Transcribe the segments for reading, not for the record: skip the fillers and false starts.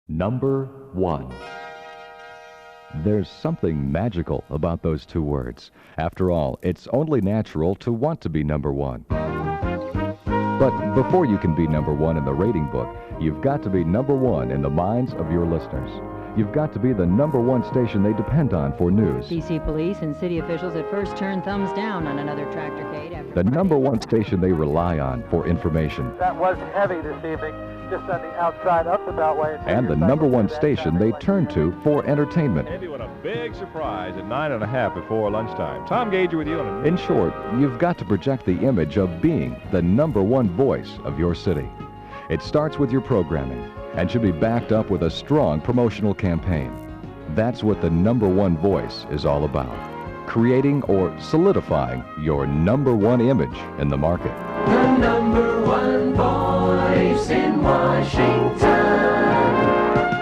Number one. There's something magical about those two words. After all, it's only natural to want to be number one. But before you can be number one in the rating book, you've got to be number one in the minds of your listeners. You've got to be the number one station they depend on for news. D.C. police and city officials at first turned thumbs down on another tractorcade after The number one station they rely on for information. That was heavy this evening, just on the outside up the Beltway. And the number one station they turn to for entertainment. Andy, what a big surprise at 9:30 before lunchtime. Tom Gauger with you on a... In short, you've got to project the image of being the number one voice of your city. It starts with your programming and should be backed up with a strong promotional campaign. That's what the number one voice is all about. Creating or solidifying your number one image in the market. The number one voice in Washington,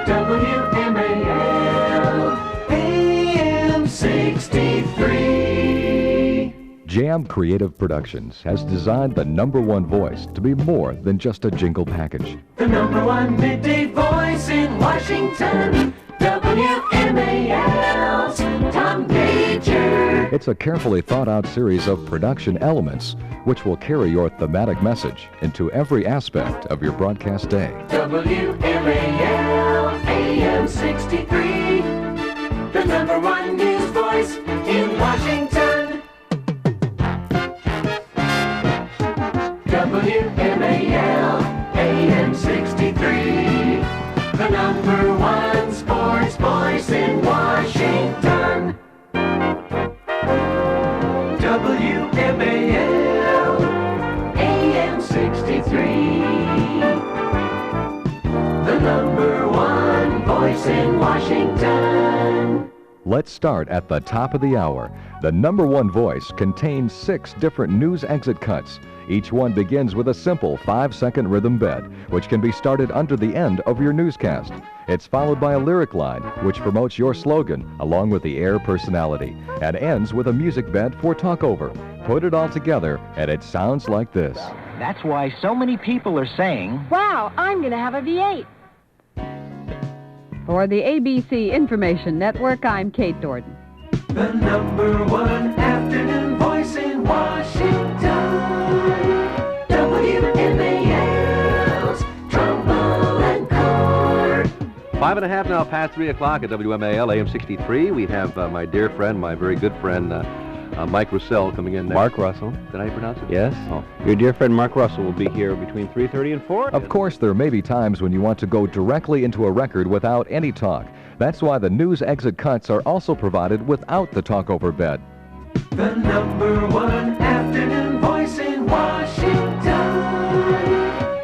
WMAL, AM 63. Jam Creative Productions has designed the number one voice to be more than just a jingle package. The number one midday voice in Washington, WMAL's Tom Gauger. It's a carefully thought out series of production elements which will carry your thematic message into every aspect of your broadcast day. WMAL, AM 63, the number one news voice in Washington. WMAL, AM 63, the number one sports voice in Washington. WMAL, AM 63, the number one voice in Washington. Let's start at the top of the hour. The number one voice contains 6 different news exit cuts. Each one begins with a simple 5-second rhythm bed, which can be started under the end of your newscast. It's followed by a lyric line, which promotes your slogan, along with the air personality, and ends with a music bed for talkover. Put it all together, and it sounds like this. That's why so many people are saying, Wow, I'm going to have a V8. For the ABC Information Network, I'm Kate Dorden. The number one afternoon voice in Washington, WMAL's Trumbull and Court. 5:30 now past 3 o'clock at WMAL AM 63. We have my dear friend, my very good friend, Mike Russell coming in next. Mark Russell. Did I pronounce it? Yes. Oh. Your dear friend Mark Russell will be here between 3:30 and 4. Of course, there may be times when you want to go directly into a record without any talk. That's why the news exit cuts are also provided without the talkover bed. The number one afternoon voice in Washington,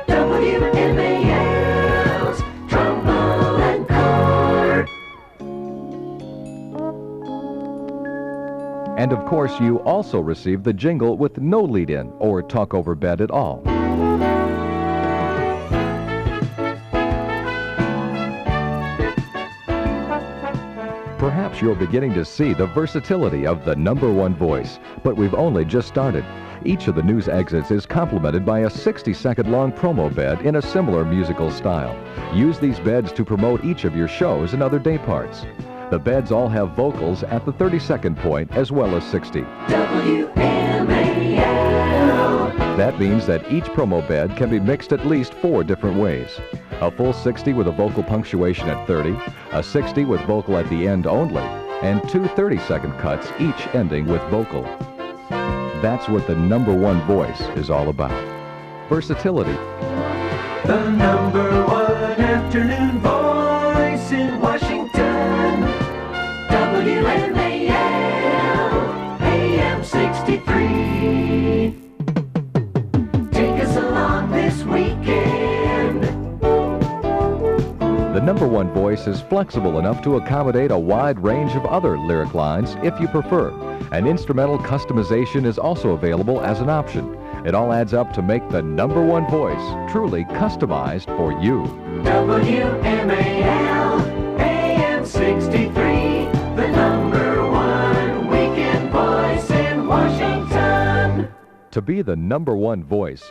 WMAL's Trumbull and Court. And of course, you also receive the jingle with no lead-in or talkover bed at all. Perhaps you're beginning to see the versatility of the number one voice, but we've only just started. Each of the news exits is complemented by a 60-second long promo bed in a similar musical style. Use these beds to promote each of your shows and other day parts. The beds all have vocals at the 30-second point as well as 60. WMAL. That means that each promo bed can be mixed at least 4 different ways. A full 60 with a vocal punctuation at 30, a 60 with vocal at the end only, and 2 30-second cuts, each ending with vocal. That's what the number one voice is all about. Versatility. The number one afternoon voice in Washington, WMAL, AM 63. Take us along this weekend. The number one voice is flexible enough to accommodate a wide range of other lyric lines if you prefer. An instrumental customization is also available as an option. It all adds up to make the number one voice truly customized for you. WMAL, AM 63, the number one weekend voice in Washington. To be the number one voice,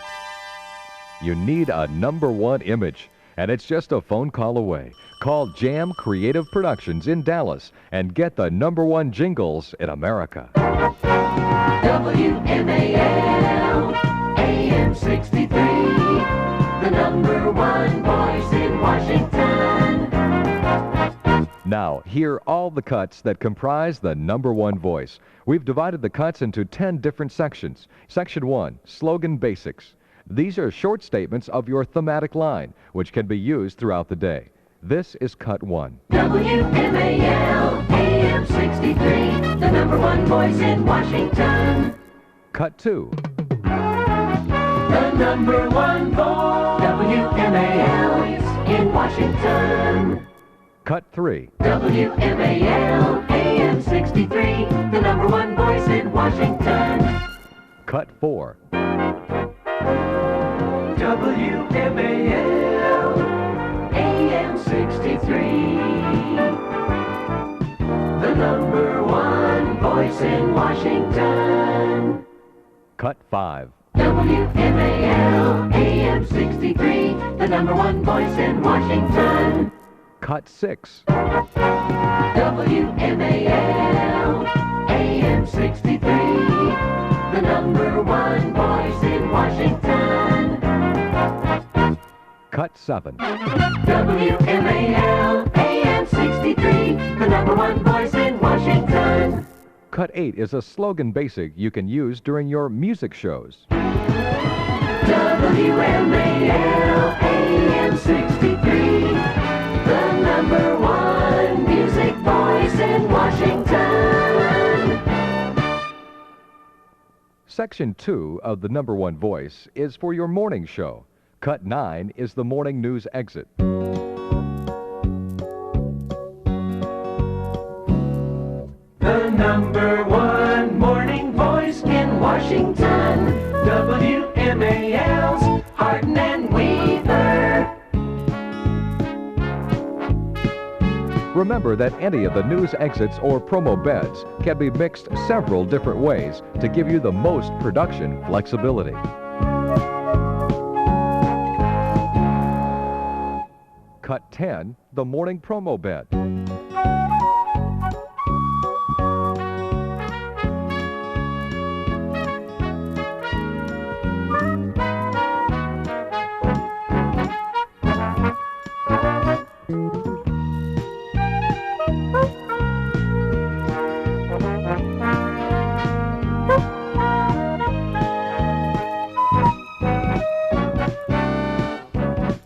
you need a number one image. and it's just a phone call away. Call Jam Creative Productions in Dallas and get the #1 jingles in America. WMAL, AM 63, the #1 voice in Washington. Now, hear all the cuts that comprise the #1 voice. We've divided the cuts into 10 different sections. Section 1, Slogan Basics. These are short statements of your thematic line, which can be used throughout the day. This is Cut 1. WMAL, AM 63, the #1 voice in Washington. Cut 2. The #1 voice, WMAL, in Washington. Cut 3. WMAL, AM 63, the #1 voice in Washington. Cut 4. WMAL, AM 63, the #1 voice in Washington. Cut 5. WMAL, AM 63, the #1 voice in Washington. Cut 6. WMAL, AM 63, the #1 voice in Washington. Cut 7. WMAL, AM 63, the #1 voice in Washington. Cut 8 is a slogan basic you can use during your music shows. WMAL, AM 63, the #1 music voice in Washington. Section 2 of the #1 voice is for your morning show. Cut 9 is the morning news exit. The #1 morning voice in Washington, WMAL's Hardin and Weaver. Remember that any of the news exits or promo beds can be mixed several different ways to give you the most production flexibility. Cut 10, the morning promo bed.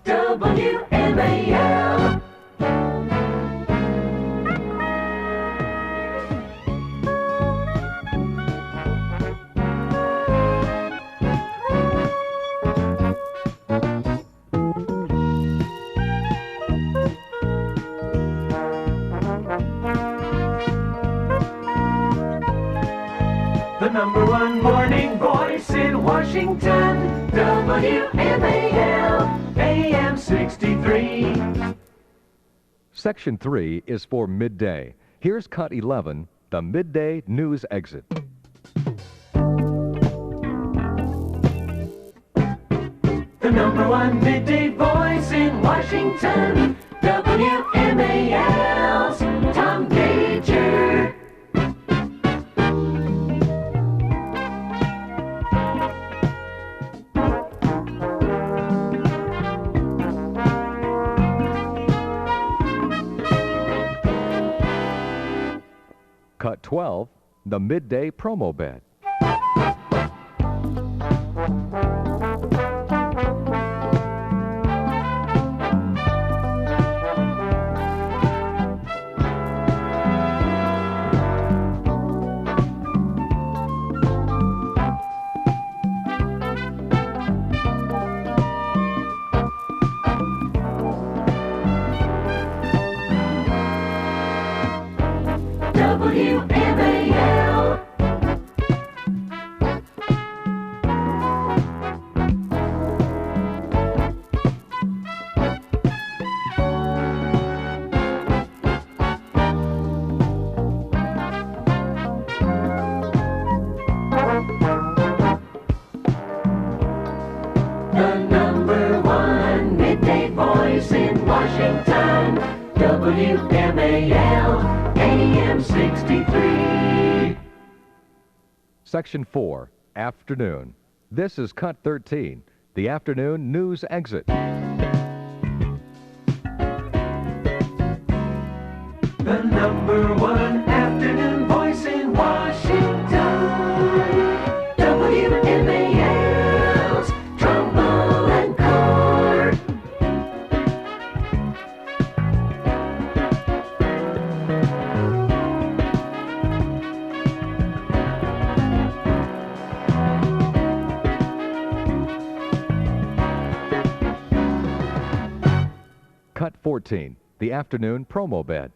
WMAL. The #1 morning voice in Washington, WMAL, AM 63. Section 3 is for midday. Here's Cut 11, the midday news exit. The #1 midday voice in Washington, WMAL's Tom Gager. Cut 12, the midday promo bed. WMAL. Washington, WMAL, AM 63. Section 4, Afternoon. This is Cut 13, the afternoon news exit. The number one afternoon voice in Washington, WMAL's Trumbull and Court. Cut 14, the afternoon promo bed.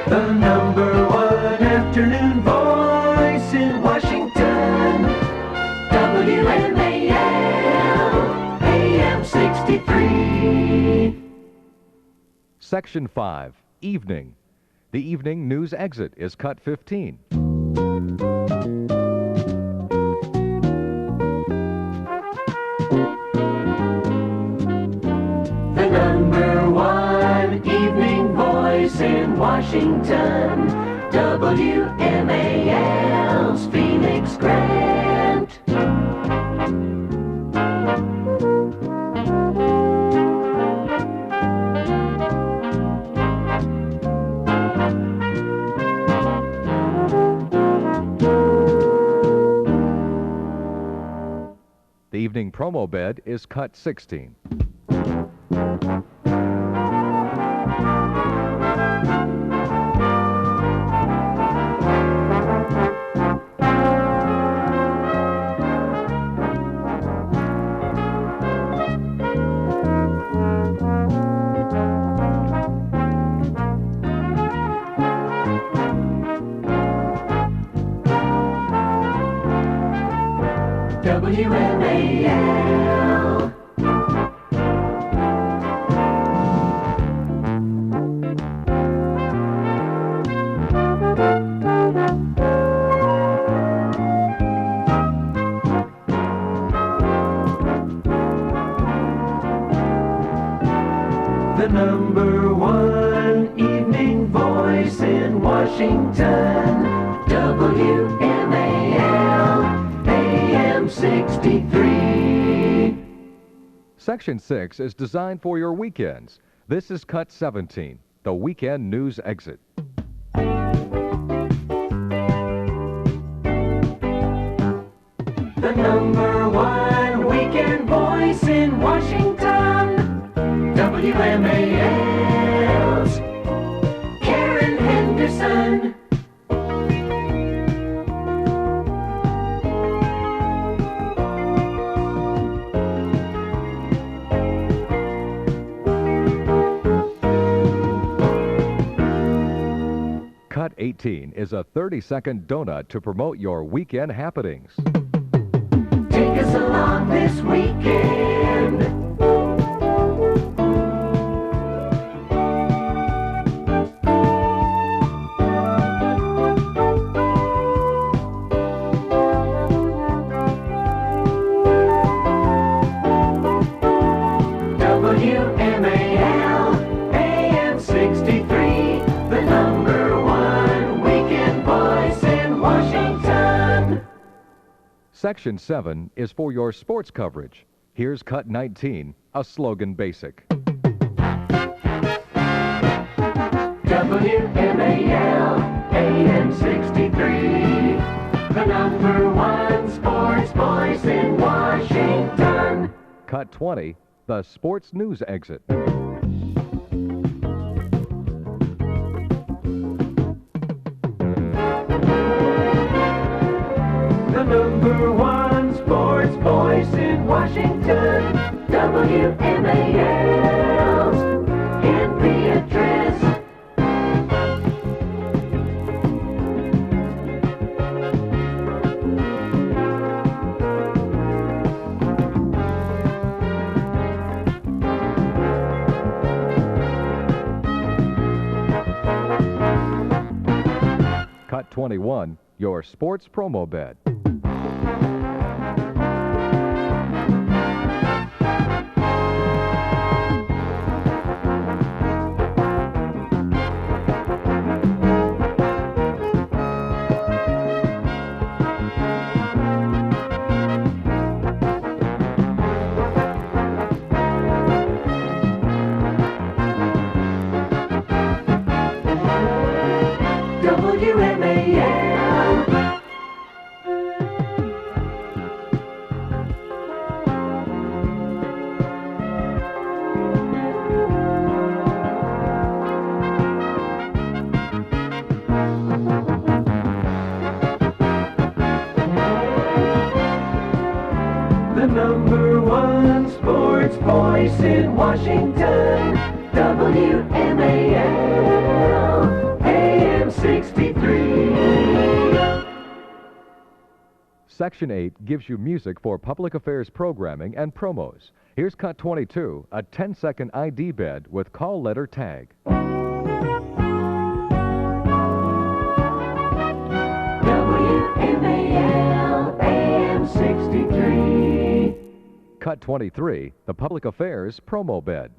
The number one afternoon voice in Washington, WMAL, AM 63. Section 5, Evening. The evening news exit is Cut 15. The number one evening voice in Washington, WMAL's Phoenix Grant. The evening promo bed is Cut 16. WMAL. The number one evening voice in Washington, WMAL, AM 63. Section 6 is designed for your weekends. This is Cut 17, the weekend news exit. The number one weekend voice in Washington, WMAL's Karen Henderson. Cut 18 is a 30-second donut to promote your weekend happenings. Take us along this weekend. WMAL, AM 63, the number one weekend voice in Washington. Section 7 is for your sports coverage. Here's Cut 19, a slogan basic. WMAL, AM 63, the number one sports voice in Washington. Cut 20, the sports news exit. The number one sports voice in Washington, WMAL's Henry Address. Cut 21, your sports promo bed. WMAL. The number one sports voice in Washington, WMAL, AM 63. Section 8 gives you music for public affairs programming and promos. Here's Cut 22, a 10-second ID bed with call letter tag. WMAL, AM 63. Cut 23, the public affairs promo bed.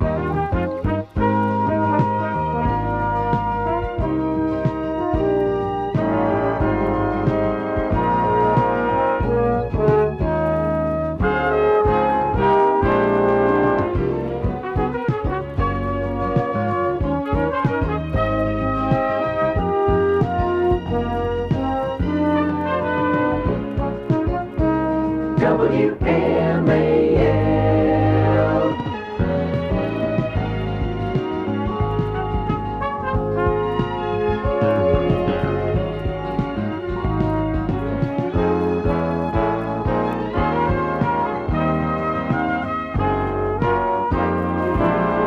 WMAL.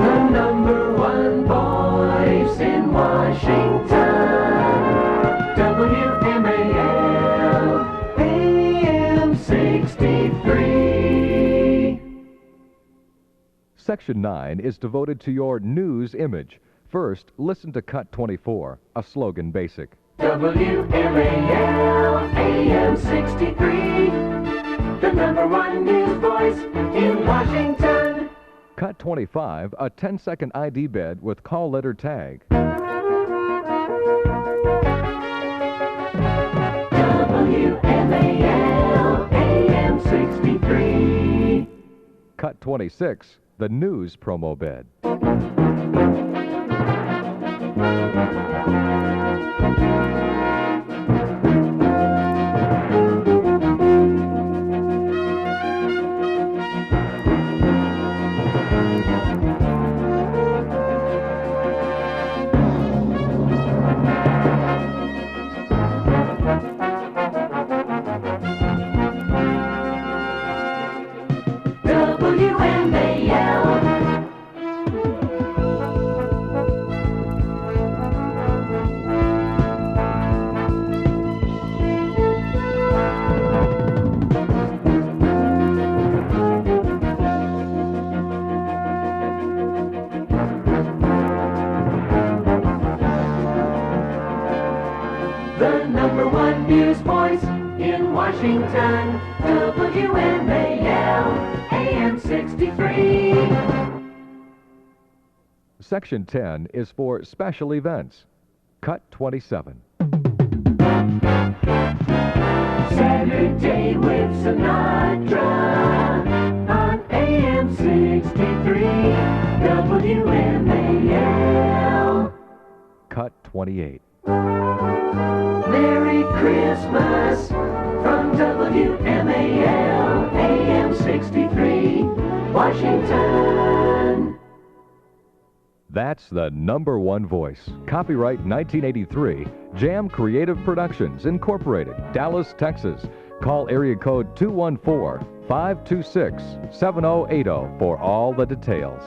The number one voice in Washington, WMAL, AM 63. Section 9 is devoted to your news image. First, listen to Cut 24, a slogan basic. WMAL, AM 63, the number one news voice in Washington. Cut 25, a 10-second ID bed with call letter tag. WMAL, AM 63. Cut 26, the news promo bed. The number one news voice in Washington, WMAL, AM 63. Section 10 is for special events. Cut 27. Saturday with Sinatra on AM 63, WMAL. Cut 28. Merry Christmas from WMAL, AM 63. Washington. That's the number one voice. Copyright 1983, Jam Creative Productions, Incorporated, Dallas, Texas. Call area code 214-526-7080 for all the details.